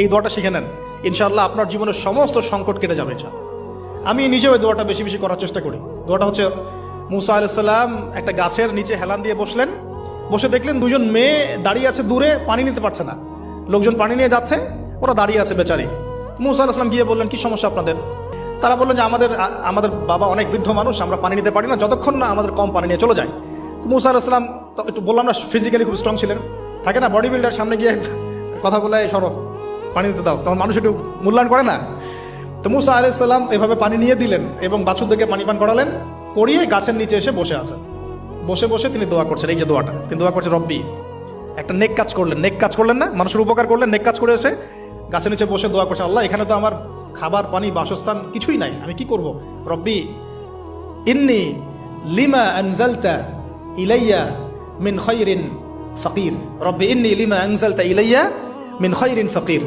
এই দোয়াটা শিখে নেন, ইনশাআল্লাহ আপনার জীবনের সমস্ত সংকট কেটে যাবে। আমি নিজেও এই দোয়াটা বেশি বেশি করার চেষ্টা করি। দোয়াটা হচ্ছে, মুসা আলাইহিস সালাম একটা গাছের নিচে হেলান দিয়ে বসলেন, বসে দেখলেন দুজন মেয়ে দাঁড়িয়ে আছে দূরে, পানি নিতে পারছে না, লোকজন পানি নিয়ে যাচ্ছে, ওরা দাঁড়িয়ে আছে বেচারি। মুসা আলাইহিস সালাম গিয়ে বললেন, কি সমস্যা আপনাদের? তারা বললেন যে আমাদের বাবা অনেক বৃদ্ধ মানুষ, আমরা পানি নিতে পারি না যতক্ষণ না আমাদের কম পানি নিয়ে চলে যায়। তো মুসা আলাইহিস সালাম একটু বললাম না, ফিজিক্যালি খুব স্ট্রং ছিলেন, থাকে না বডি বিল্ডার, সামনে গিয়ে কথা বলে সরো পানি দিতে দাও, তখন মানুষ একটু মূল্যায়ন করে না। তো মুসা আলাইহিস সালাম এভাবে পানি নিয়ে দিলেন এবং বাছুরদেরকে পানি পান করালেন, করিয়ে গাছের নিচে এসে বসে আছেন। বসে বসে তিনি দোয়া করছেন, এই যে দোয়াটা তিনি দোয়া করছেন, রব্বি, একটা নেক কাজ করলেন না, মানুষের উপকার করলেন, নেক কাজ করে এসে গাছের নিচে বসে দোয়া করছেন, আল্লাহ এখানে তো আমার খাবার পানি বাসস্থান কিছুই নাই, আমি কি করব? রব্বি ইন্নি লিমা আনজালতা ইলাইয়া মিন খায়রিন ফাকির, রব্বি ইন্নি লিমা আনজালতা ইলাইয়া মিন খায়রিন ফাকির।